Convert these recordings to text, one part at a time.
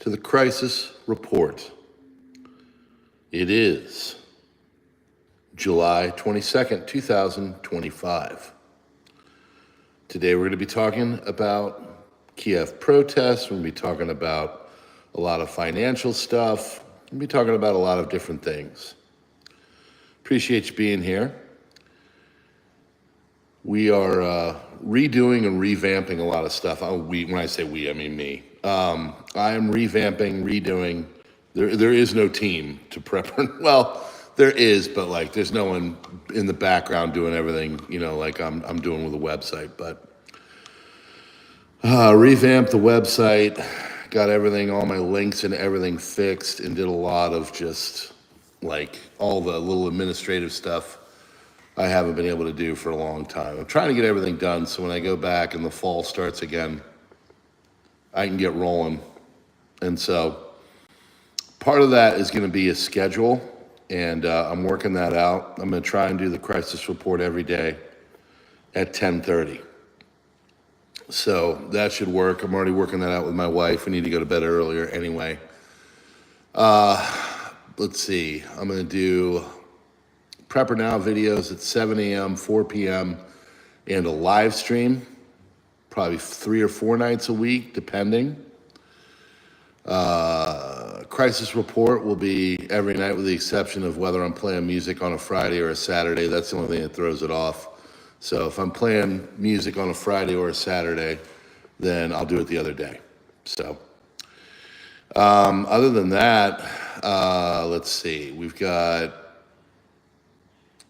to the crisis report. It is July 22nd, 2025. Today we're going to be talking about Kiev protests. We're going to be talking about a lot of financial stuff. We're going to be talking about a lot of different things. Appreciate you being here. We are redoing and revamping a lot of stuff. When I say we, I mean me. I am revamping, redoing. There is no team to Prepper. Well, there is, but like there's no one in the background doing everything, like I'm doing with the website. But revamped the website, got everything, all my links and everything fixed, and did a lot of just like all the little administrative stuff I haven't been able to do for a long time. I'm trying to get everything done so when I go back and the fall starts again, I can get rolling. And so part of that is going to be a schedule, and I'm working that out. I'm going to try and do the crisis report every day at 10:30. So that should work. I'm already working that out with my wife. We need to go to bed earlier anyway. Let's see. I'm going to do PrepperNow videos at 7 a.m., 4 p.m., and a live stream, probably 3 or 4 nights a week, depending. Crisis report will be every night with the exception of whether I'm playing music on a Friday or a Saturday. That's the only thing that throws it off. So if I'm playing music on a Friday or a Saturday, then I'll do it the other day. So other than that, let's see. We've got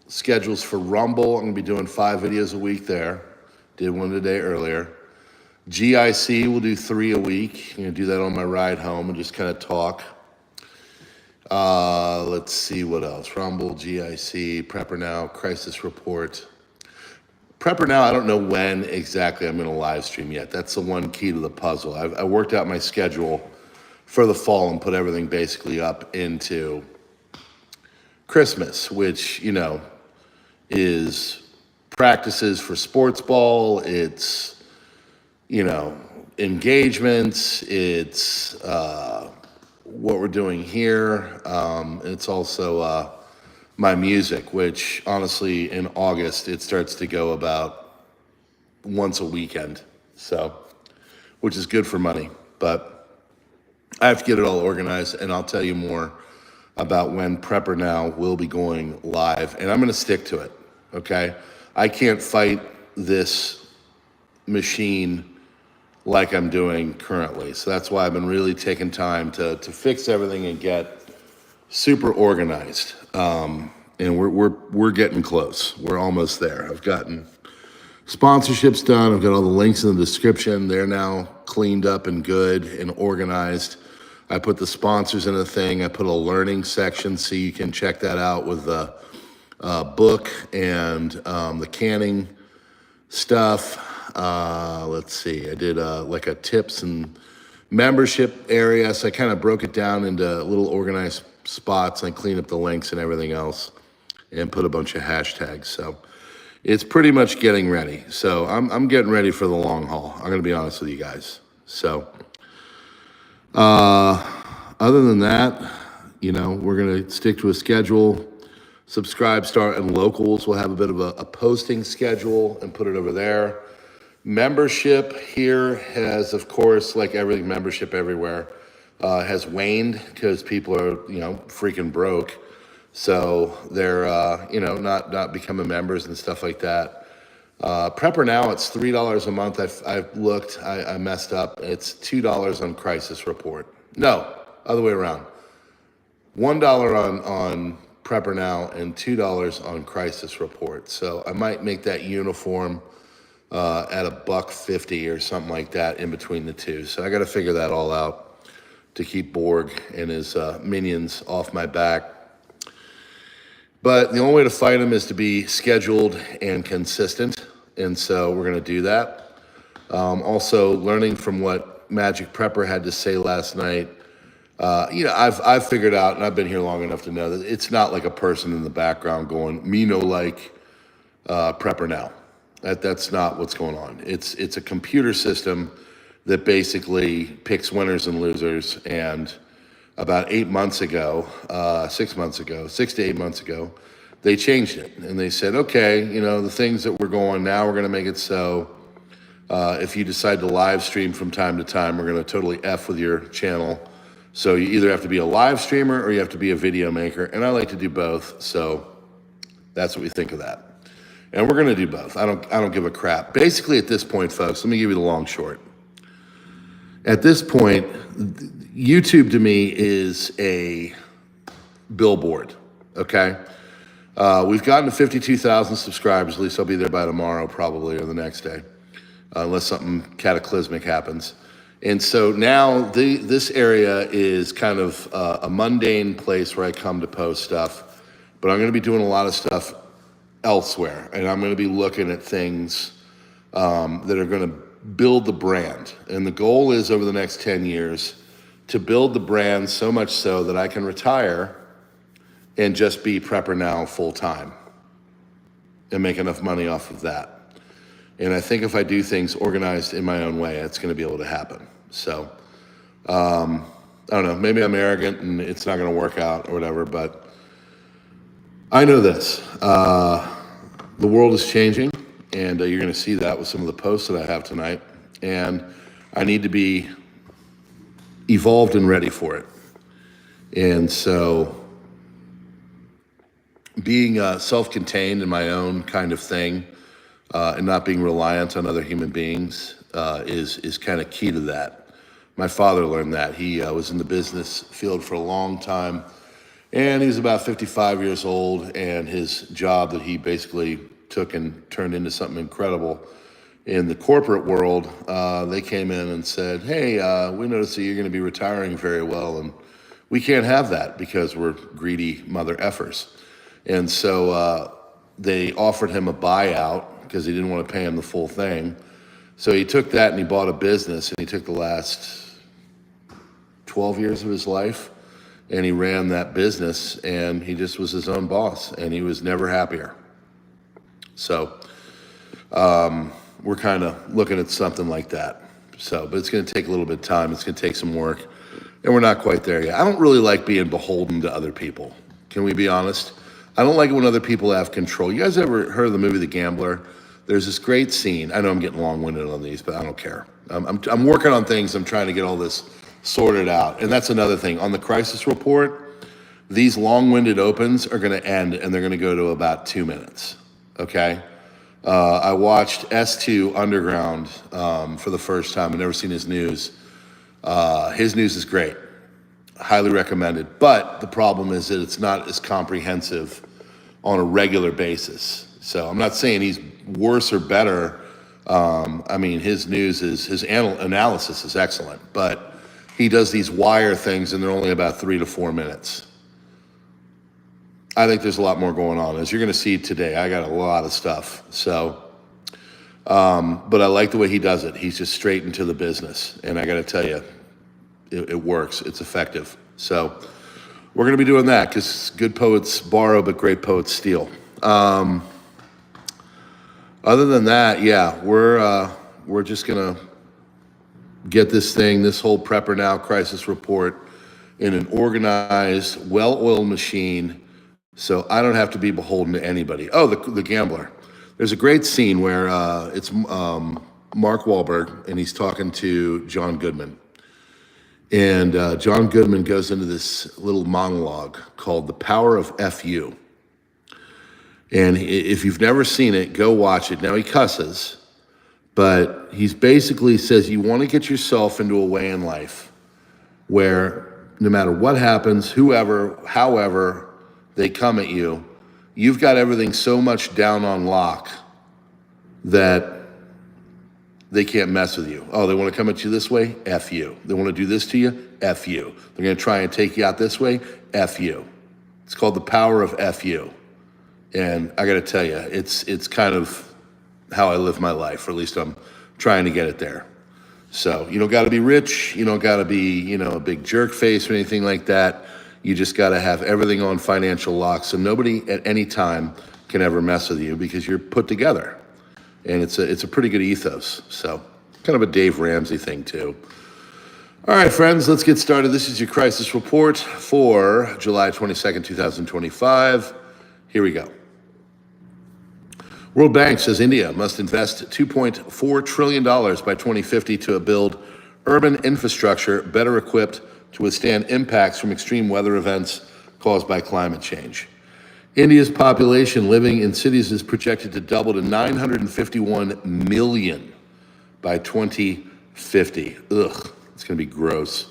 schedules for Rumble. I'm going to be doing 5 videos a week there. Did one today earlier. GIC will do 3 a week. I'm going to do that on my ride home and just kind of talk. Let's see what else. Rumble, GIC, PrepperNow, Crisis Report. PrepperNow, I don't know when exactly I'm going to live stream yet. That's the one key to the puzzle. I worked out my schedule for the fall and put everything basically up into Christmas, which, is practices for sports ball. It's, engagements. It's what we're doing here. It's also my music, which honestly in August, it starts to go about once a weekend. So, which is good for money, but I have to get it all organized, and I'll tell you more about when PrepperNow will be going live, and I'm going to stick to it, okay? I can't fight this machine like I'm doing currently, so that's why I've been really taking time to fix everything and get super organized, and we're getting close. We're almost there. I've gotten sponsorships done. I've got all the links in the description. They're now cleaned up and good and organized. I put the sponsors in a thing. I put a learning section so you can check that out with the book and the canning stuff. Let's see. I did like a tips and membership area. So I kind of broke it down into little organized spots. I cleaned up the links and everything else and put a bunch of hashtags. So it's pretty much getting ready. So I'm getting ready for the long haul. I'm going to be honest with you guys. So other than that, we're going to stick to a schedule. Subscribe, Start, and Locals will have a bit of a posting schedule and put it over there. Membership here has, of course, like everything, membership everywhere, has waned because people are, freaking broke. So they're, not becoming members and stuff like that. PrepperNow, it's $3 a month. I've looked, I messed up. It's $2 on Crisis Report. No, other way around. $1 on PrepperNow and $2 on Crisis Report. So I might make that uniform at $1.50 or something like that in between the two. So I got to figure that all out to keep Borg and his minions off my back. But the only way to fight him is to be scheduled and consistent. And so we're going to do that. Also learning from what Magic Prepper had to say last night. I've figured out, and I've been here long enough to know that it's not like a person in the background going, me no like PrepperNow. That's not what's going on. It's a computer system that basically picks winners and losers. And about 8 months ago, 6 months ago, 6 to 8 months ago, they changed it. And they said, okay, the things that we're going now, we're going to make it so if you decide to live stream from time to time, we're going to totally F with your channel. So you either have to be a live streamer or you have to be a video maker. And I like to do both. So that's what we think of that. And we're going to do both. I don't give a crap. Basically at this point, folks, let me give you the long short. At this point, YouTube to me is a billboard, okay? We've gotten to 52,000 subscribers. At least I'll be there by tomorrow probably, or the next day, unless something cataclysmic happens. And so now this area is kind of a mundane place where I come to post stuff, but I'm going to be doing a lot of stuff elsewhere, and I'm going to be looking at things that are going to build the brand. And the goal is over the next 10 years to build the brand so much so that I can retire and just be PrepperNow full time and make enough money off of that. And I think if I do things organized in my own way, it's going to be able to happen. So I don't know, maybe I'm arrogant and it's not going to work out or whatever, but I know this, the world is changing, and you're going to see that with some of the posts that I have tonight. And I need to be evolved and ready for it. And so being self-contained in my own kind of thing and not being reliant on other human beings is kind of key to that. My father learned that. He was in the business field for a long time, and he was about 55 years old, and his job that he basically took and turned into something incredible in the corporate world, they came in and said, hey, we noticed that you're going to be retiring very well, and we can't have that because we're greedy mother effers. And so they offered him a buyout because he didn't want to pay him the full thing. So he took that and he bought a business, and he took the last 12 years of his life and he ran that business, and he just was his own boss, and he was never happier. So we're kind of looking at something like that. So, but it's going to take a little bit of time. It's going to take some work, and we're not quite there yet. I don't really like being beholden to other people. Can we be honest? I don't like it when other people have control. You guys ever heard of the movie The Gambler? There's this great scene. I know I'm getting long-winded on these, but I don't care. I'm working on things. I'm trying to get all this sorted out. And that's another thing. On the crisis report, these long-winded opens are going to end, and they're going to go to about 2 minutes, okay? I watched S2 Underground for the first time. I've never seen his news. His news is great. Highly recommended. But the problem is that it's not as comprehensive on a regular basis. So I'm not saying he's worse or better. I mean, his news is, his analysis is excellent, but he does these wire things and they're only about 3 to 4 minutes. I think there's a lot more going on. As you're going to see today, I got a lot of stuff. So, but I like the way he does it. He's just straight into the business. And I got to tell you, it works. It's effective. So we're going to be doing that because good poets borrow, but great poets steal. Other than that, yeah, we're just going to get this whole PrepperNow crisis report in an organized, well-oiled machine, so I don't have to be beholden to anybody. Oh, the Gambler. There's a great scene where it's Mark Wahlberg, and he's talking to John Goodman. And John Goodman goes into this little monologue called The Power of FU. And if you've never seen it, go watch it. Now, he cusses, but he's basically says you want to get yourself into a way in life where no matter what happens, whoever, however they come at you, you've got everything so much down on lock that they can't mess with you. Oh, they want to come at you this way? F you. They want to do this to you? F you. They're going to try and take you out this way? F you. It's called The Power of F you. And I got to tell you, it's kind of how I live my life, or at least I'm trying to get it there. So you don't got to be rich. You don't got to be, a big jerk face or anything like that. You just got to have everything on financial lock, so nobody at any time can ever mess with you because you're put together. And it's a pretty good ethos. So Kind of a Dave Ramsey thing, too. All right, friends, let's get started. This is your crisis report for July 22nd, 2025. Here we go. World Bank says India must invest $2.4 trillion by 2050 to build urban infrastructure better equipped to withstand impacts from extreme weather events caused by climate change. India's population living in cities is projected to double to 951 million by 2050. Ugh, it's going to be gross.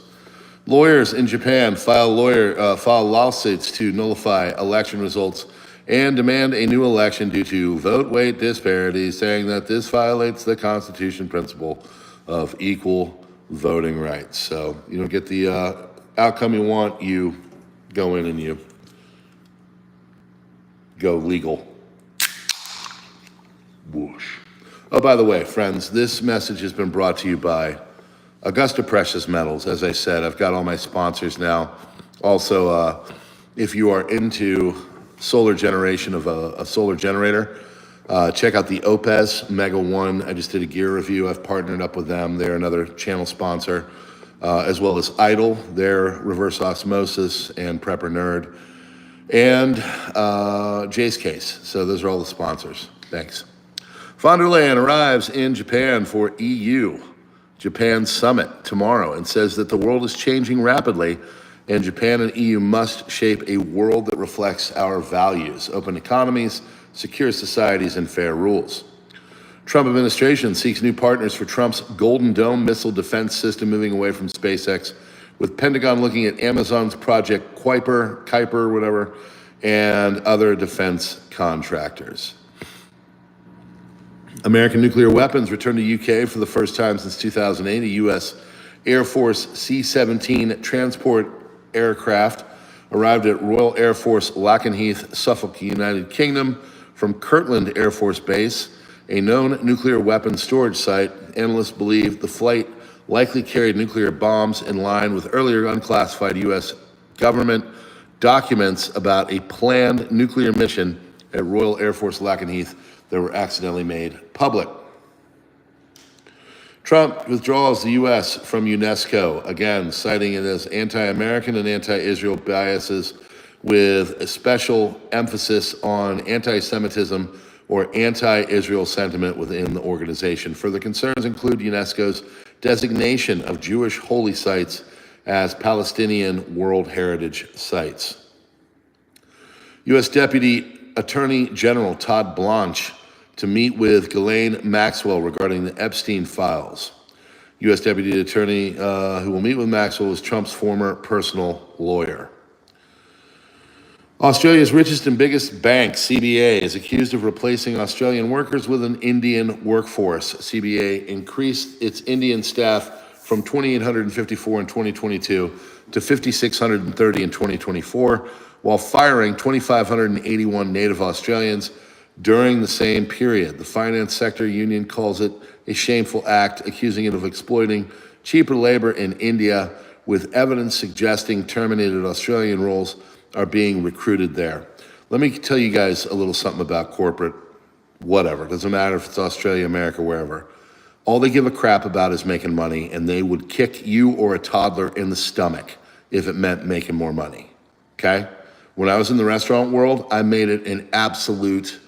Lawyers in Japan file lawsuits to nullify election results and demand a new election due to vote weight disparities, saying that this violates the Constitution principle of equal voting rights. So you don't get the outcome you want, you go in and you go legal. Whoosh. Oh, by the way, friends, this message has been brought to you by Augusta Precious Metals. As I said, I've got all my sponsors now. Also, if you are into solar generation of a solar generator, check out the OUPES Mega One. I just did a gear review. I've partnered up with them. They're another channel sponsor, as well as ITEHIL, their reverse osmosis, and PrepperNow, and JASE case. So those are all the sponsors. Thanks. Von der Leyen arrives in Japan for EU-Japan summit tomorrow and says that the world is changing rapidly and Japan and EU must shape a world that reflects our values: open economies, secure societies, and fair rules. Trump administration seeks new partners for Trump's Golden Dome missile defense system, moving away from SpaceX, with Pentagon looking at Amazon's Project Kuiper, whatever, and other defense contractors. American nuclear weapons returned to UK for the first time since 2008. A U.S. Air Force C-17 transport aircraft arrived at Royal Air Force Lakenheath, Suffolk, United Kingdom, from Kirtland Air Force Base, a known nuclear weapons storage site. Analysts believe the flight likely carried nuclear bombs, in line with earlier unclassified U.S. government documents about a planned nuclear mission at Royal Air Force Lakenheath that were accidentally made public. Trump withdraws the U.S. from UNESCO, again citing it as anti-American and anti-Israel biases, with a special emphasis on anti-Semitism or anti-Israel sentiment within the organization. Further concerns include UNESCO's designation of Jewish holy sites as Palestinian World Heritage Sites. U.S. Deputy Attorney General Todd Blanche to meet with Ghislaine Maxwell regarding the Epstein files. U.S. Deputy Attorney who will meet with Maxwell is Trump's former personal lawyer. Australia's richest and biggest bank, CBA, is accused of replacing Australian workers with an Indian workforce. CBA increased its Indian staff from 2,854 in 2022 to 5,630 in 2024, while firing 2,581 native Australians during the same period. The finance sector union calls it a shameful act, accusing it of exploiting cheaper labor in India, with evidence suggesting terminated Australian roles are being recruited there. Let me tell you guys a little something about corporate whatever. It doesn't matter if it's Australia, America, wherever. All they give a crap about is making money, and they would kick you or a toddler in the stomach if it meant making more money, okay? When I was in the restaurant world, I made it an absolute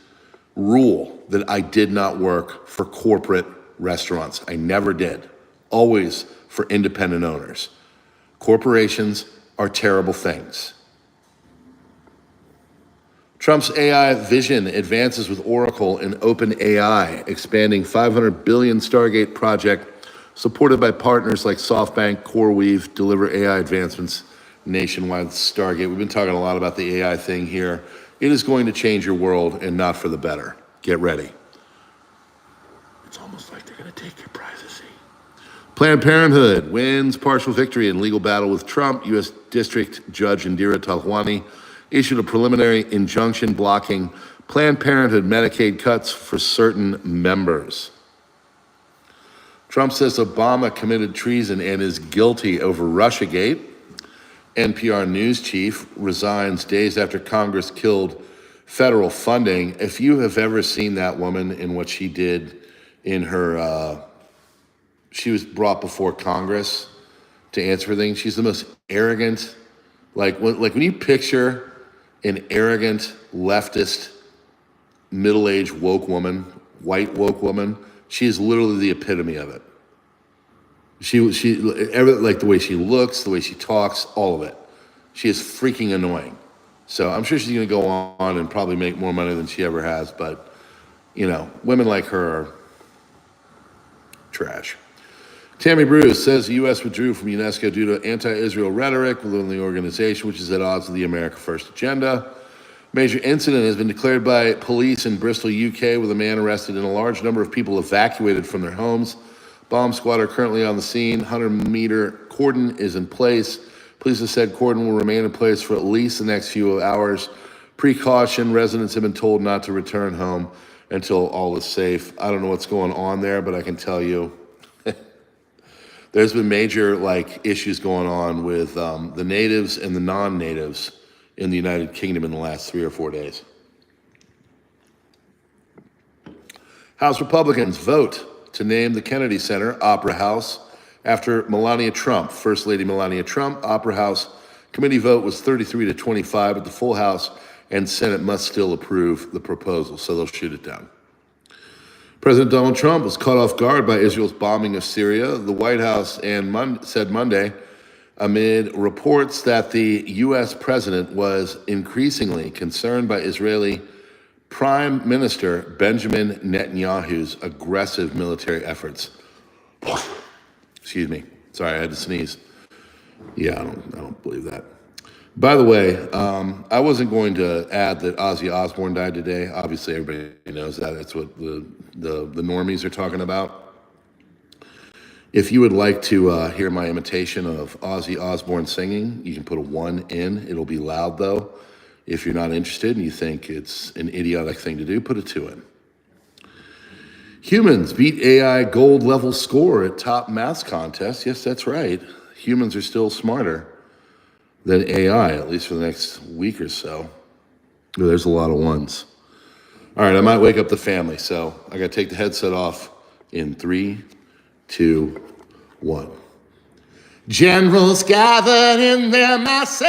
rule that I did not work for corporate restaurants. I never did. Always for independent owners. Corporations are terrible things. Trump's AI vision advances with Oracle and OpenAI, expanding $500 billion Stargate project supported by partners like SoftBank, CoreWeave, deliver AI advancements nationwide. Stargate. We've been talking a lot about the AI thing here. It is going to change your world, and not for the better. Get ready. It's almost like they're going to take your privacy. Planned Parenthood wins partial victory in legal battle with Trump. U.S. District Judge Indira Talwani issued a preliminary injunction blocking Planned Parenthood Medicaid cuts for certain members. Trump says Obama committed treason and is guilty over Russiagate. NPR news chief resigns days after Congress killed federal funding. If you have ever seen that woman and what she did in her she was brought before Congress to answer for things. She's the most arrogant, like when you picture an arrogant leftist middle-aged woke woman, white woke woman, she is literally the epitome of it. Like the way she looks, the way she talks, all of it. She is freaking annoying. So I'm sure she's going to go on and probably make more money than she ever has. But, women like her are trash. Tammy Bruce says the U.S. withdrew from UNESCO due to anti-Israel rhetoric within the organization, which is at odds with the America First agenda. Major incident has been declared by police in Bristol, UK, with a man arrested and a large number of people evacuated from their homes. Bomb squad are currently on the scene. 100-meter cordon is in place. Police have said cordon will remain in place for at least the next few hours. Precaution, residents have been told not to return home until all is safe. I don't know what's going on there, but I can tell you there's been major issues going on with the natives and the non-natives in the United Kingdom in the last 3 or 4 days. House Republicans vote to name the Kennedy Center Opera House after Melania Trump. First Lady Melania Trump. Opera House committee vote was 33-25, but the full House and Senate must still approve the proposal, so they'll shoot it down. President Donald Trump was caught off guard by Israel's bombing of Syria. The White House said Monday, amid reports that the U.S. president was increasingly concerned by Israeli Prime Minister Benjamin Netanyahu's aggressive military efforts. Excuse me. Sorry, I had to sneeze. Yeah, I don't believe that. By the way, I wasn't going to add that Ozzy Osbourne died today. Obviously, everybody knows that. That's what the normies are talking about. If you would like to hear my imitation of Ozzy Osbourne singing, you can put a 1 in. It'll be loud, though. If you're not interested and you think it's an idiotic thing to do, put a 2 in. Humans beat AI gold level score at top maths contest. Yes, that's right. Humans are still smarter than AI, at least for the next week or so. There's a lot of ones. All right, I might wake up the family, so I got to take the headset off in 3, 2, 1. Generals gathered in their masses.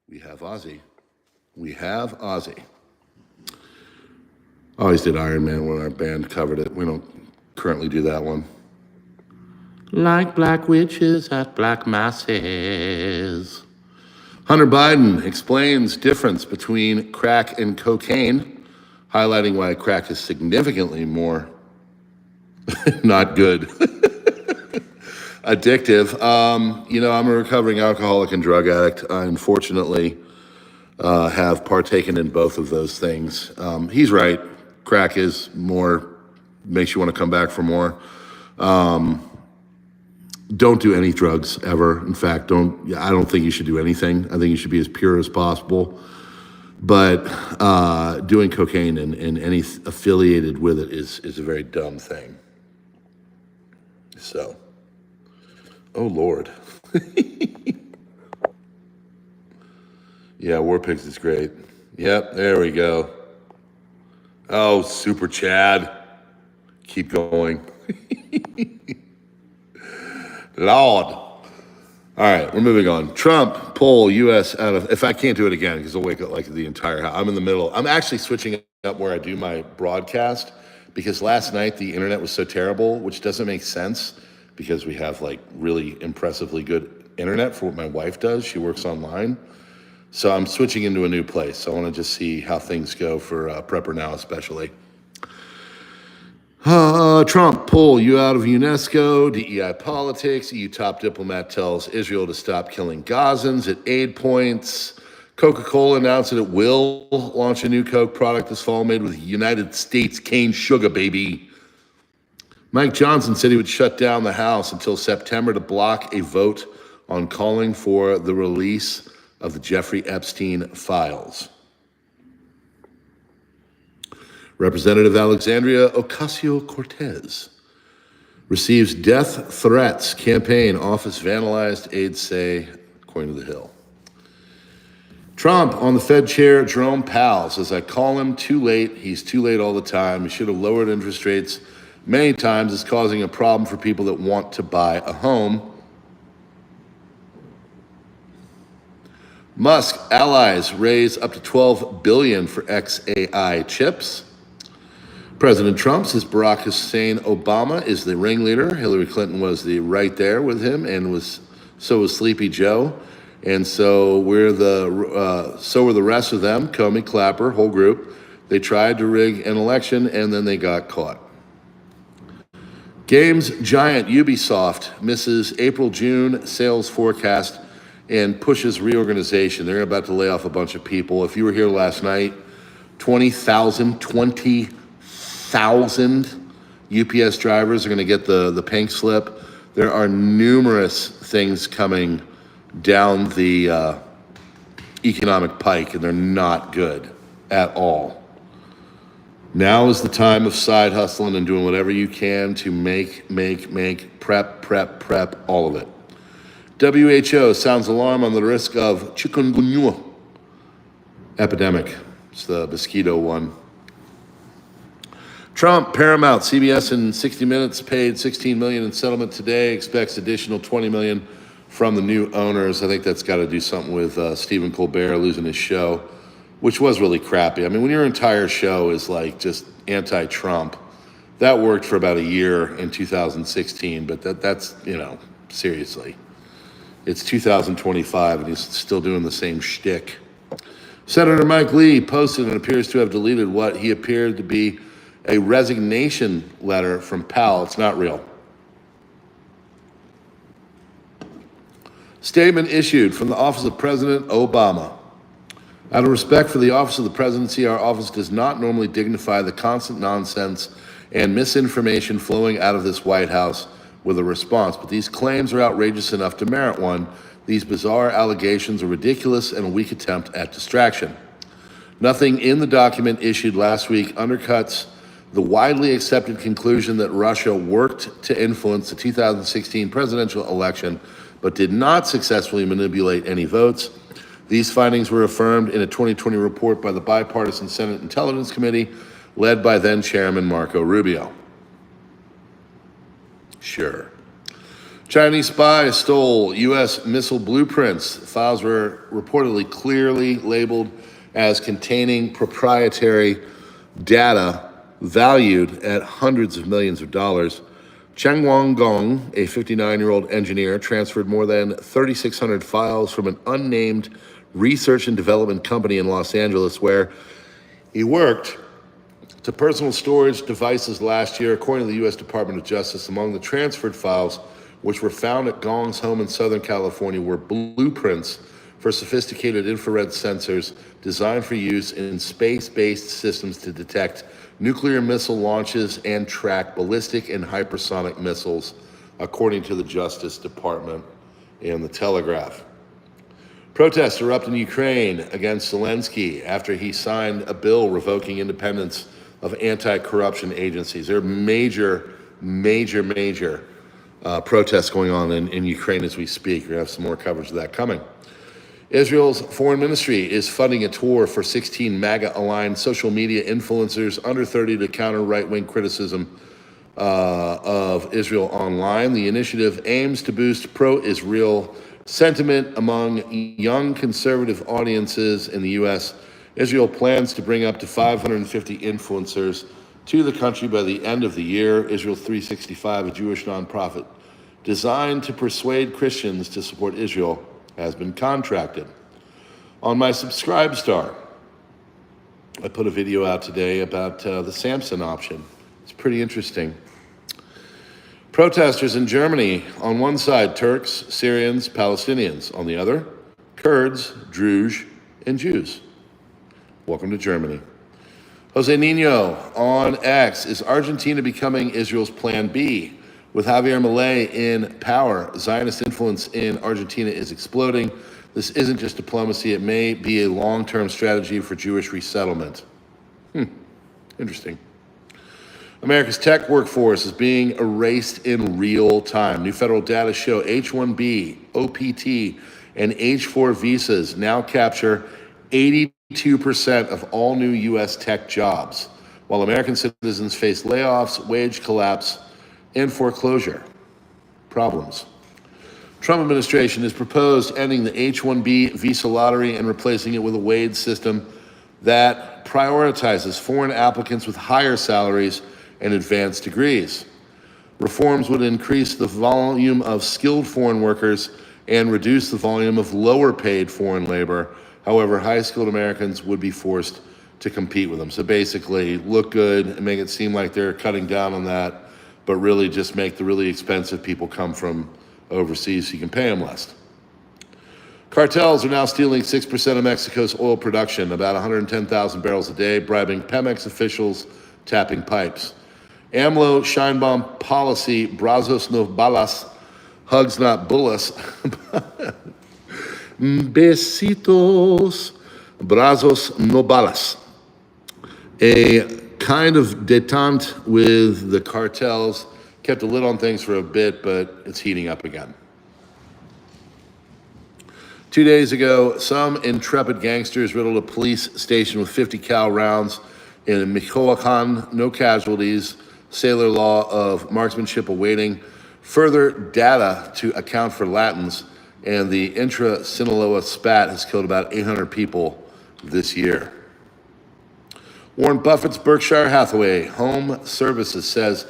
We have Ozzy. We have Ozzy. Always did Iron Man when our band covered it. We don't currently do that one. Like black witches at black masses. Hunter Biden explains difference between crack and cocaine, highlighting why crack is significantly more not good. Addictive. I'm a recovering alcoholic and drug addict. I unfortunately have partaken in both of those things. He's right. Crack is more, makes you want to come back for more. Don't do any drugs ever. In fact, I don't think you should do anything. I think you should be as pure as possible. But doing cocaine and any affiliated with it is a very dumb thing. So, oh Lord. Yeah, War Pigs is great. Yep, there we go. Oh, Super Chad. Keep going. Lord. All right, we're moving on. Trump poll U.S. out of, if I can't do it again, because I'll wake up the entire house. I'm in the middle. I'm actually switching up where I do my broadcast because last night the internet was so terrible, which doesn't make sense because we have really impressively good internet for what my wife does. She works online. So I'm switching into a new place. I want to just see how things go for PrepperNow especially. Trump pull you out of UNESCO, DEI politics, EU top diplomat tells Israel to stop killing Gazans at aid points. Coca-Cola announced that it will launch a new Coke product this fall made with United States cane sugar, baby. Mike Johnson said he would shut down the House until September to block a vote on calling for the release of the Jeffrey Epstein files. Representative Alexandria Ocasio-Cortez receives death threats. Campaign office vandalized, aides say, according to The Hill. Trump on the Fed chair, Jerome Powell says, I call him too late. He's too late all the time. He should have lowered interest rates many times. It's causing a problem for people that want to buy a home. Musk allies raise up to $12 billion for XAI chips. President Trump says Barack Hussein Obama is the ringleader. Hillary Clinton was right there with him, and so was Sleepy Joe. And so were the rest of them, Comey, Clapper, whole group. They tried to rig an election, and then they got caught. Games giant Ubisoft misses April-June sales forecast and pushes reorganization. They're about to lay off a bunch of people. If you were here last night, 20,000 UPS drivers are going to get the pink slip. There are numerous things coming down the economic pike, and they're not good at all. Now is the time of side hustling and doing whatever you can to make, prep, all of it. WHO sounds alarm on the risk of chikungunya epidemic. It's the mosquito one. Trump, Paramount, CBS, and 60 Minutes paid $16 million in settlement today. Expects additional $20 million from the new owners. I think that's got to do something with Stephen Colbert losing his show, which was really crappy. I mean, when your entire show is like just anti-Trump, that worked for about a year in 2016, but that's, seriously. It's 2025 and he's still doing the same shtick. Senator Mike Lee posted and appears to have deleted what he appeared to be a resignation letter from Powell. It's not real. Statement issued from the Office of President Obama. Out of respect for the Office of the Presidency, our office does not normally dignify the constant nonsense and misinformation flowing out of this White House with a response, but these claims are outrageous enough to merit one. These bizarre allegations are ridiculous and a weak attempt at distraction. Nothing in the document issued last week undercuts the widely accepted conclusion that Russia worked to influence the 2016 presidential election, but did not successfully manipulate any votes. These findings were affirmed in a 2020 report by the bipartisan Senate Intelligence Committee, led by then Chairman Marco Rubio. Sure. Chinese spies stole U.S. missile blueprints. Files were reportedly clearly labeled as containing proprietary data valued at hundreds of millions of dollars. Cheng Wang-gong, a 59-year-old engineer, transferred more than 3,600 files from an unnamed research and development company in Los Angeles, where he worked, to personal storage devices last year, according to the U.S. Department of Justice. Among the transferred files, which were found at Gong's home in Southern California, were blueprints for sophisticated infrared sensors designed for use in space-based systems to detect nuclear missile launches and track ballistic and hypersonic missiles, according to the Justice Department and the Telegraph. Protests erupt in Ukraine against Zelensky after he signed a bill revoking independence of anti-corruption agencies. There are major protests going on in Ukraine as we speak. We're going to have some more coverage of that coming. Israel's foreign ministry is funding a tour for 16 MAGA-aligned social media influencers under 30 to counter right-wing criticism of Israel online. The initiative aims to boost pro-Israel sentiment among young conservative audiences in the U.S. Israel plans to bring up to 550 influencers to the country by the end of the year. Israel 365, a Jewish nonprofit designed to persuade Christians to support Israel, has been contracted. On my Subscribestar, I put a video out today about the Samson option. It's pretty interesting. Protesters in Germany, on one side, Turks, Syrians, Palestinians. On the other, Kurds, Druze, and Jews. Welcome to Germany. Jose Nino on X, is Argentina becoming Israel's plan B? With Javier Milei in power, Zionist influence in Argentina is exploding. This isn't just diplomacy, it may be a long-term strategy for Jewish resettlement. Interesting. America's tech workforce is being erased in real time. New federal data show H-1B, OPT, and H-4 visas now capture 82% of all new U.S. tech jobs, while American citizens face layoffs, wage collapse, and foreclosure problems. Trump administration has proposed ending the H-1B visa lottery and replacing it with a wage system that prioritizes foreign applicants with higher salaries and advanced degrees. Reforms would increase the volume of skilled foreign workers and reduce the volume of lower-paid foreign labor. However, high-skilled Americans would be forced to compete with them. So basically, look good and make it seem like they're cutting down on that, but really just make the really expensive people come from overseas so you can pay them less. Cartels are now stealing 6% of Mexico's oil production, about 110,000 barrels a day, bribing Pemex officials, tapping pipes. AMLO shine bomb policy, brazos no balas, hugs not bullets. Besitos, brazos no balas. A kind of detente with the cartels, kept a lid on things for a bit, but it's heating up again. 2 days ago, some intrepid gangsters riddled a police station with 50 cal rounds in Michoacan, no casualties, sailor law of marksmanship awaiting further data to account for Latins, and the intra-Sinaloa spat has killed about 800 people this year. Warren Buffett's Berkshire Hathaway Home Services says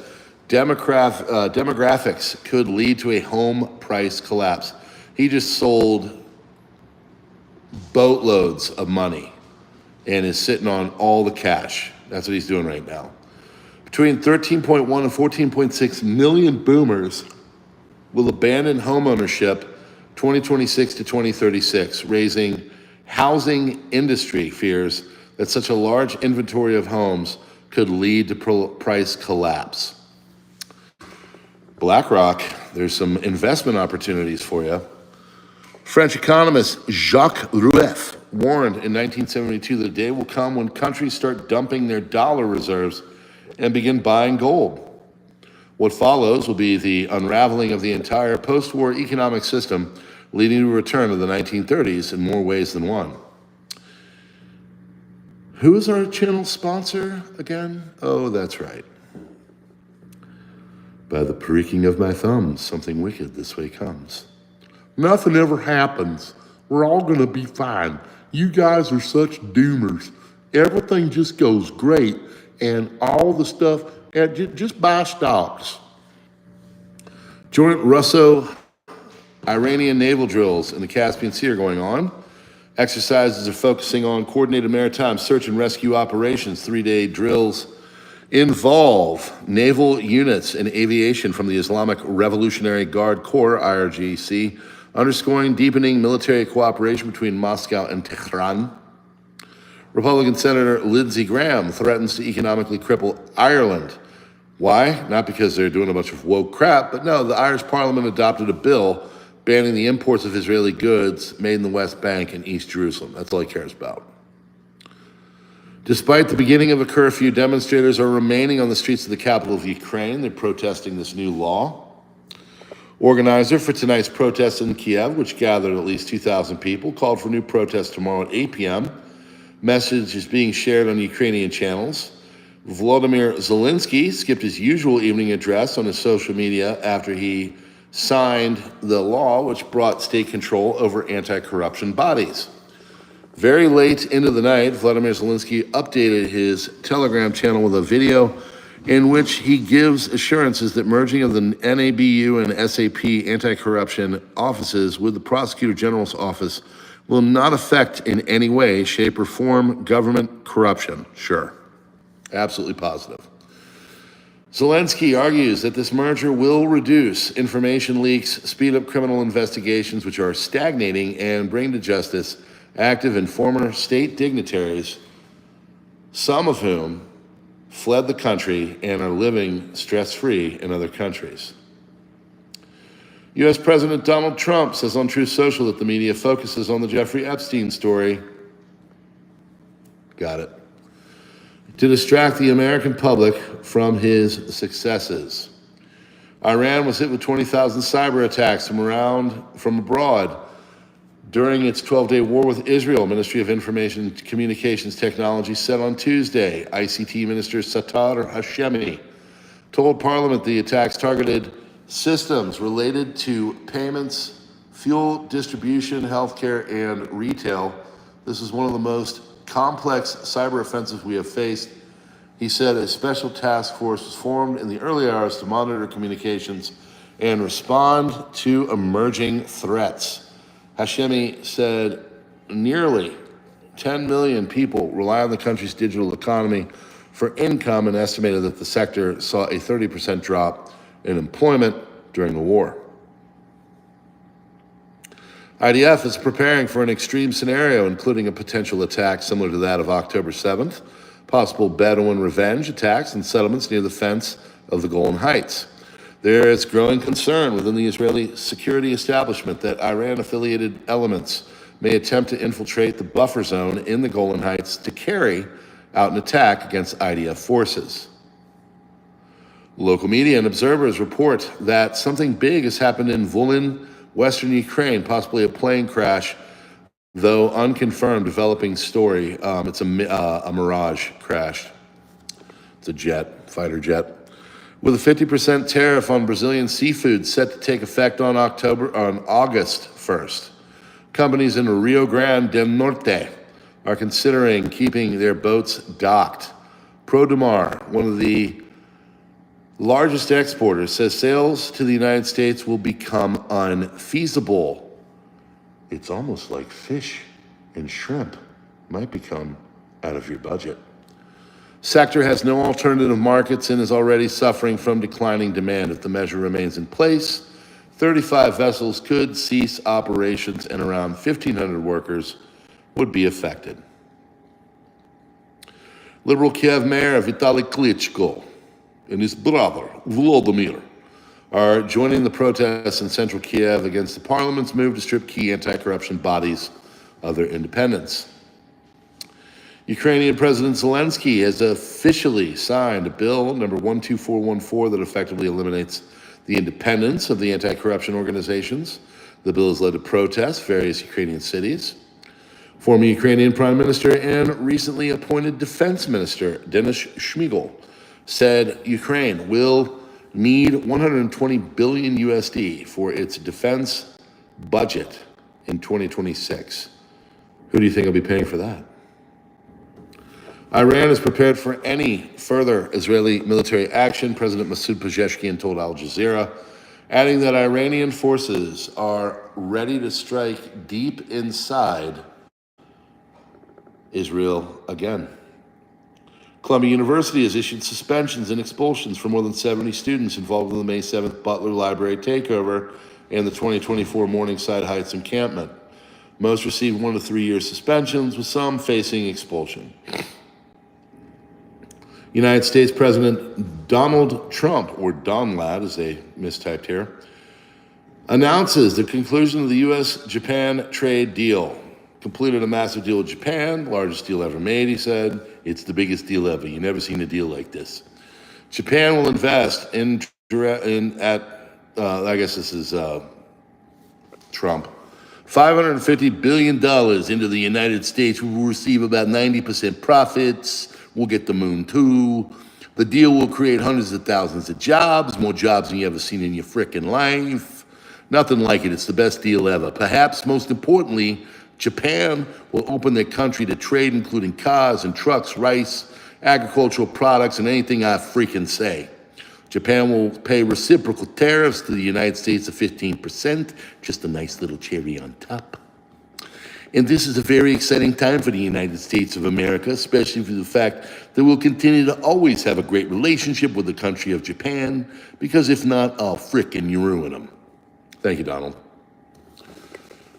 demographics could lead to a home price collapse. He just sold boatloads of money and is sitting on all the cash. That's what he's doing right now. Between 13.1 and 14.6 million boomers will abandon homeownership 2026 to 2036, raising housing industry fears that such a large inventory of homes could lead to price collapse. BlackRock, there's some investment opportunities for you. French economist Jacques Rueff warned in 1972 that the day will come when countries start dumping their dollar reserves and begin buying gold. What follows will be the unraveling of the entire post-war economic system, leading to a return to the 1930s in more ways than one. Who is our channel sponsor again? Oh, that's right. By the pricking of my thumbs, something wicked this way comes. Nothing ever happens. We're all gonna be fine. You guys are such doomers. Everything just goes great, and all the stuff, and just buy stocks. Joint Russo-Iranian naval drills in the Caspian Sea are going on. Exercises are focusing on coordinated maritime search and rescue operations. 3-day drills involve naval units and aviation from the Islamic Revolutionary Guard Corps, IRGC, underscoring deepening military cooperation between Moscow and Tehran. Republican Senator Lindsey Graham threatens to economically cripple Ireland. Why? Not because they're doing a bunch of woke crap, but no, the Irish Parliament adopted a bill banning the imports of Israeli goods made in the West Bank and East Jerusalem. That's all he cares about. Despite the beginning of a curfew, demonstrators are remaining on the streets of the capital of Ukraine. They're protesting this new law. Organizer for tonight's protest in Kiev, which gathered at least 2,000 people, called for new protests tomorrow at 8 p.m. Message is being shared on Ukrainian channels. Volodymyr Zelensky skipped his usual evening address on his social media after he signed the law which brought state control over anti-corruption bodies. Very late into the night, Volodymyr Zelensky updated his Telegram channel with a video in which he gives assurances that merging of the NABU and SAP anti-corruption offices with the Prosecutor General's office will not affect in any way, shape, or form government corruption. Sure, absolutely positive. Zelensky argues that this merger will reduce information leaks, speed up criminal investigations, which are stagnating, and bring to justice active and former state dignitaries, some of whom fled the country and are living stress-free in other countries. U.S. President Donald Trump says on Truth Social that the media focuses on the Jeffrey Epstein story. Got it. To distract the American public from his successes. Iran was hit with 20,000 cyber attacks from abroad. During its 12-day war with Israel, Ministry of Information and Communications Technology said on Tuesday, ICT Minister Sattar Hashemi told Parliament the attacks targeted systems related to payments, fuel distribution, healthcare, and retail. This is one of the most complex cyber offensives we have faced. He said a special task force was formed in the early hours to monitor communications and respond to emerging threats. Hashemi said nearly 10 million people rely on the country's digital economy for income and estimated that the sector saw a 30% drop in employment during the war. IDF is preparing for an extreme scenario, including a potential attack similar to that of October 7th, possible Bedouin revenge attacks and settlements near the fence of the Golan Heights. There is growing concern within the Israeli security establishment that Iran-affiliated elements may attempt to infiltrate the buffer zone in the Golan Heights to carry out an attack against IDF forces. Local media and observers report that something big has happened in Volyn, western Ukraine, possibly a plane crash, though unconfirmed. Developing story. It's a Mirage crash. It's a jet, fighter jet. With a 50% tariff on Brazilian seafood set to take effect on August 1st, companies in Rio Grande do Norte are considering keeping their boats docked. Prodemar, one of the largest exporters, says sales to the United States will become unfeasible. It's almost like fish and shrimp might become out of your budget. Sector has no alternative markets and is already suffering from declining demand. If the measure remains in place, 35 vessels could cease operations and around 1,500 workers would be affected. Liberal Kiev Mayor Vitaly Klitschko and his brother, Volodymyr, are joining the protests in central Kiev against the parliament's move to strip key anti-corruption bodies of their independence. Ukrainian President Zelensky has officially signed a bill, number 12414, that effectively eliminates the independence of the anti-corruption organizations. The bill has led to protests in various Ukrainian cities. Former Ukrainian Prime Minister and recently appointed Defense Minister Denis Shmyhal said Ukraine will need 120 billion USD for its defense budget in 2026. Who do you think will be paying for that? Iran is prepared for any further Israeli military action, President Masoud Pezeshkian told Al Jazeera, adding that Iranian forces are ready to strike deep inside Israel again. Columbia University has issued suspensions and expulsions for more than 70 students involved in the May 7th Butler Library takeover and the 2024 Morningside Heights encampment. Most received 1 to 3 year suspensions, with some facing expulsion. United States President Donald Trump, or Don Lad as they mistyped here, announces the conclusion of the U.S.-Japan trade deal. Completed a massive deal with Japan, largest deal ever made, he said. It's the biggest deal ever. You've never seen a deal like this. Japan will invest I guess this is Trump, $550 billion into the United States. We will receive about 90% profits. We'll get the moon too. The deal will create hundreds of thousands of jobs, more jobs than you ever seen in your frickin' life. Nothing like it. It's the best deal ever. Perhaps most importantly, Japan will open their country to trade, including cars and trucks, rice, agricultural products, and anything I freaking say. Japan will pay reciprocal tariffs to the United States of 15%, just a nice little cherry on top. And this is a very exciting time for the United States of America, especially for the fact that we'll continue to always have a great relationship with the country of Japan, because if not, I'll frickin' ruin them. Thank you, Donald.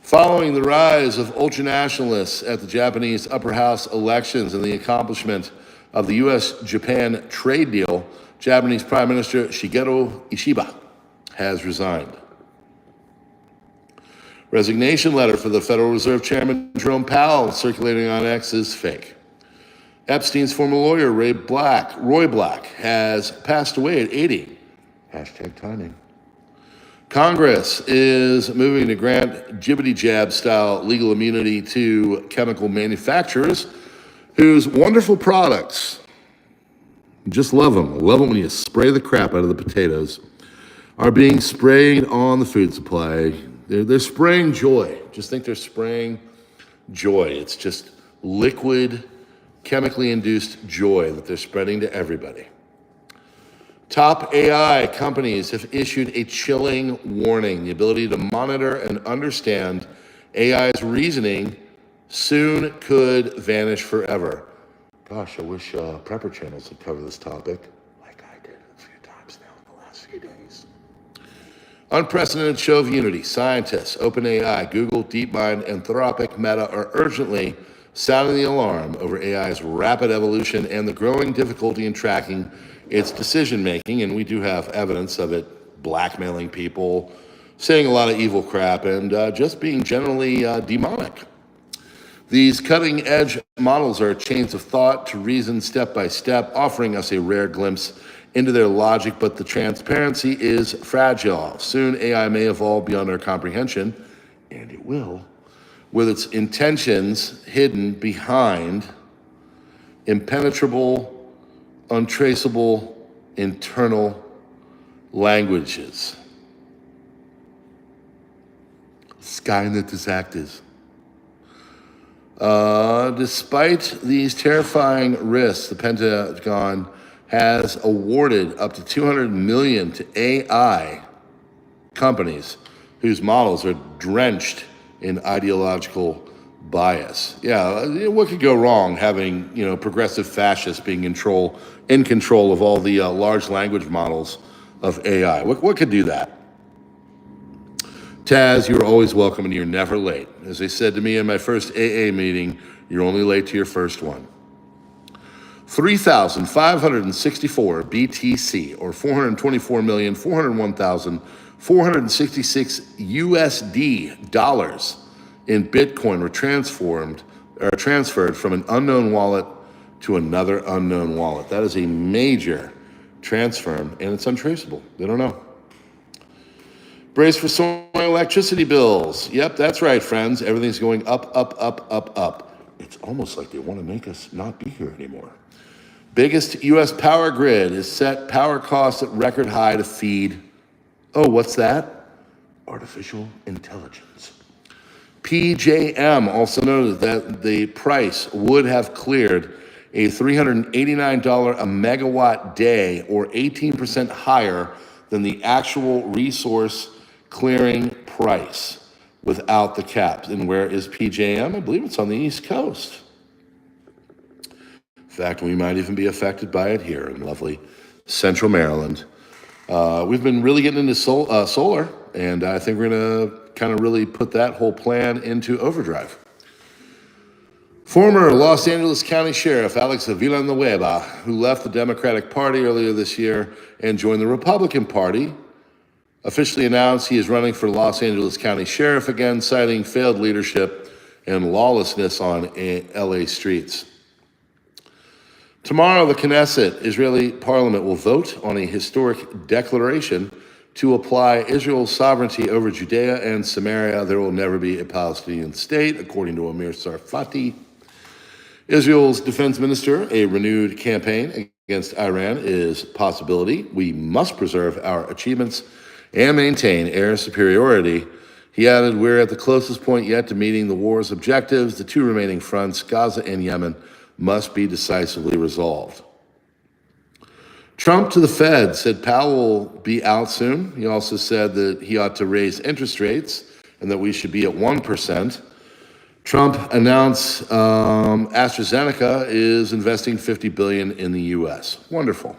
Following the rise of ultranationalists at the Japanese upper house elections and the accomplishment of the U.S.-Japan trade deal, Japanese Prime Minister Shigeru Ishiba has resigned. Resignation letter for the Federal Reserve Chairman Jerome Powell circulating on X is fake. Epstein's former lawyer, Roy Black, has passed away at 80. Hashtag timing. Congress is moving to grant jibbity-jab style legal immunity to chemical manufacturers whose wonderful products, just love them when you spray the crap out of the potatoes, are being sprayed on the food supply. They're spraying joy. Just think they're spraying joy. It's just liquid, chemically induced joy that they're spreading to everybody. Top AI companies have issued a chilling warning. The ability to monitor and understand AI's reasoning soon could vanish forever. Gosh, I wish Prepper channels would cover this topic like I did a few times now in the last few days. Unprecedented show of unity. Scientists, OpenAI, Google, DeepMind, Anthropic, Meta are urgently sounding the alarm over AI's rapid evolution and the growing difficulty in tracking its decision-making, and we do have evidence of it blackmailing people, saying a lot of evil crap, and just being generally demonic. These cutting-edge models are chains of thought to reason step by step, offering us a rare glimpse into their logic, but the transparency is fragile. Soon, AI may evolve beyond our comprehension, and it will, with its intentions hidden behind impenetrable, untraceable internal languages. Skynet is active. Despite these terrifying risks, the Pentagon has awarded up to $200 million to AI companies whose models are drenched in ideological bias. Yeah, what could go wrong having progressive fascists being in control of all the large language models of AI? What could do that? Taz, you're always welcome and you're never late. As they said to me in my first AA meeting, you're only late to your first one. 3,564 BTC, or 424,401,466 USD dollars in Bitcoin were transferred from an unknown wallet to another unknown wallet. That is a major transfer, and it's untraceable. They don't know. Brace for soaring electricity bills. Yep, that's right, friends. Everything's going up, up, up, up, up. It's almost like they want to make us not be here anymore. Biggest U.S. power grid has set power costs at record high to feed, what's that? Artificial intelligence. PJM also noted that the price would have cleared a $389 a megawatt day, or 18% higher than the actual resource clearing price without the caps. And where is PJM? I believe it's on the East Coast. In fact, we might even be affected by it here in lovely Central Maryland. We've been really getting into solar, and I think we're going to kind of really put that whole plan into overdrive. Former Los Angeles County Sheriff Alex Villanueva, who left the Democratic Party earlier this year and joined the Republican Party, officially announced he is running for Los Angeles County Sheriff again, citing failed leadership and lawlessness on LA streets. Tomorrow, the Knesset, Israeli parliament, will vote on a historic declaration to apply Israel's sovereignty over Judea and Samaria. There will never be a Palestinian state, according to Amir Tsarfati. Israel's defense minister, a renewed campaign against Iran is a possibility. We must preserve our achievements and maintain air superiority. He added, we're at the closest point yet to meeting the war's objectives. The two remaining fronts, Gaza and Yemen, must be decisively resolved. Trump to the Fed said Powell will be out soon. He also said that he ought to raise interest rates and that we should be at 1%. Trump announced AstraZeneca is investing $50 billion in the U.S. Wonderful.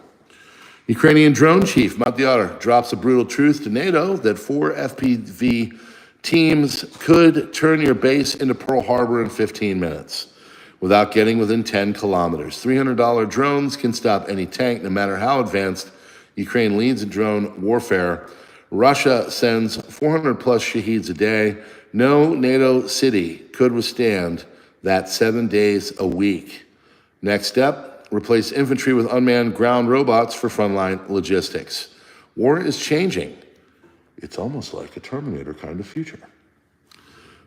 Ukrainian drone chief Matyar drops a brutal truth to NATO that 4 FPV teams could turn your base into Pearl Harbor in 15 minutes without getting within 10 kilometers. $300 drones can stop any tank, no matter how advanced. Ukraine leads in drone warfare. Russia sends 400 plus shaheeds a day. No NATO city could withstand that 7 days a week. Next step, replace infantry with unmanned ground robots for frontline logistics. War is changing. It's almost like a Terminator kind of future.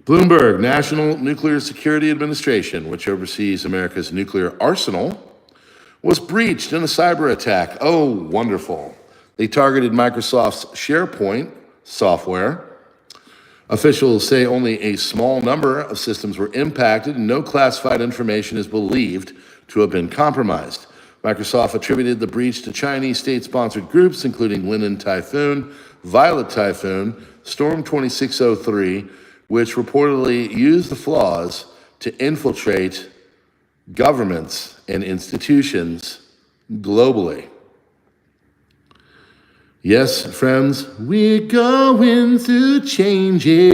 Bloomberg, National Nuclear Security Administration, which oversees America's nuclear arsenal, was breached in a cyber attack. Oh, wonderful. They targeted Microsoft's SharePoint software. Officials say only a small number of systems were impacted and no classified information is believed to have been compromised. Microsoft attributed the breach to Chinese state-sponsored groups, including Linden Typhoon, Violet Typhoon, Storm 2603, which reportedly used the flaws to infiltrate governments and institutions globally. Yes, friends, we're going through changes.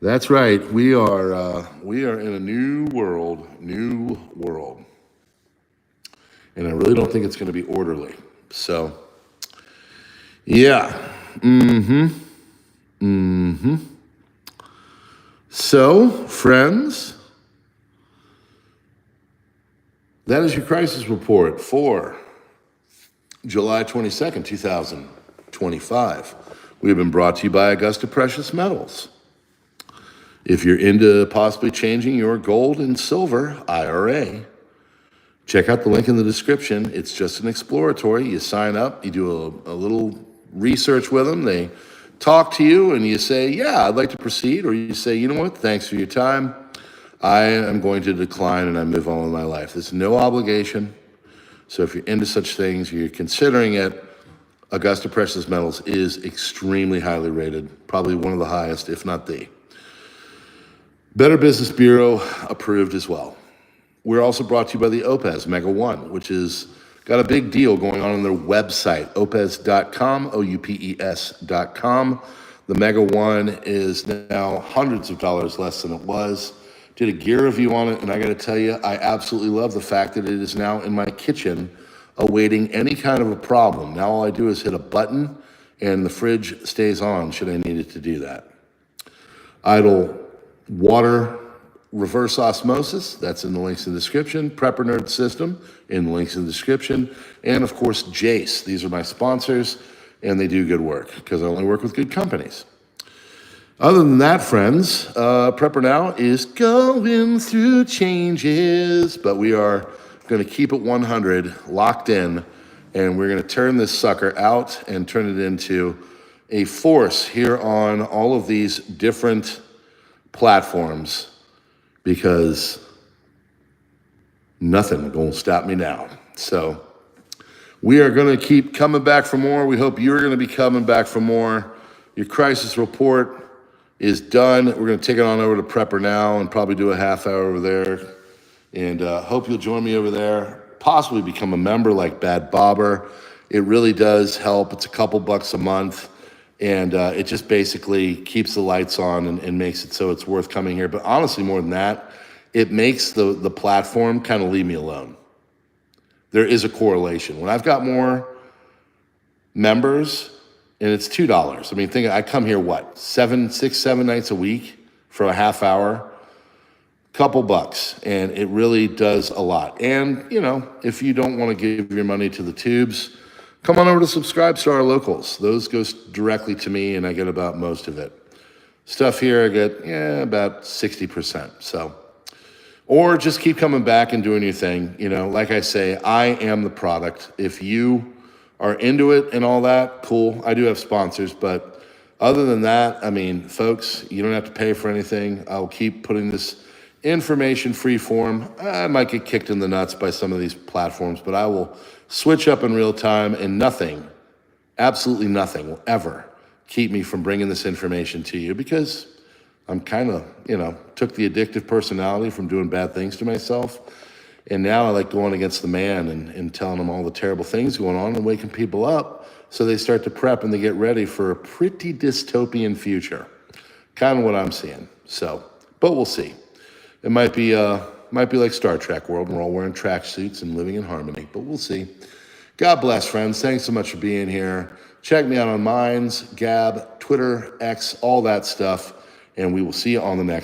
That's right. We are in a new world. And I really don't think it's going to be orderly. So, yeah. So, friends, that is your crisis report for July 22nd, 2025. We have been brought to you by Augusta Precious Metals. If you're into possibly changing your gold and silver IRA, check out the link in the description. It's just an exploratory. You sign up, you do a little research with them. They talk to you and you say, yeah, I'd like to proceed. Or you say, you know what, thanks for your time. I am going to decline and I move on with my life. There's no obligation. So if you're into such things, you're considering it, Augusta Precious Metals is extremely highly rated, probably one of the highest, if not the. Better Business Bureau approved as well. We're also brought to you by the OUPES Mega One, which is got a big deal going on their website, OUPES.com, OUPES.com. The Mega One is now hundreds of dollars less than it was. Did a gear review on it, and I got to tell you, I absolutely love the fact that it is now in my kitchen awaiting any kind of a problem. Now all I do is hit a button, and the fridge stays on should I need it to do that. Idle water reverse osmosis, that's in the links in the description. PrepperNow system in the links in the description. And of course, JASE. These are my sponsors, and they do good work because I only work with good companies. Other than that, friends, PrepperNow is going through changes, but we are going to keep it 100, locked in, and we're going to turn this sucker out and turn it into a force here on all of these different platforms, because nothing going to stop me now. So we are going to keep coming back for more. We hope you're going to be coming back for more. Your crisis report is done. We're going to take it on over to PrepperNow and probably do a half hour over there. And hope you'll join me over there. Possibly become a member like Bad Bobber. It really does help. It's a couple bucks a month. And it just basically keeps the lights on and makes it so it's worth coming here. But honestly, more than that, it makes the platform kind of leave me alone. There is a correlation. When I've got more members, and it's $2. I mean, I come here, what, 7 nights a week for a half hour, couple bucks, and it really does a lot. And, you know, if you don't want to give your money to the tubes, come on over to subscribe to our locals. Those goes directly to me, and I get about most of it. Stuff here, I get, about 60%, so. Or just keep coming back and doing your thing. You know, like I say, I am the product. If you are into it and all that, cool. I do have sponsors, but other than that, I mean, folks, you don't have to pay for anything. I'll keep putting this information free form. I might get kicked in the nuts by some of these platforms, but I will switch up in real time, and nothing, absolutely nothing will ever keep me from bringing this information to you, because I'm kind of, took the addictive personality from doing bad things to myself. And now I like going against the man and telling them all the terrible things going on and waking people up so they start to prep and they get ready for a pretty dystopian future. Kind of what I'm seeing. So, but we'll see. It might be like Star Trek world, and we're all wearing tracksuits and living in harmony, but we'll see. God bless, friends. Thanks so much for being here. Check me out on Minds, Gab, Twitter, X, all that stuff, and we will see you on the next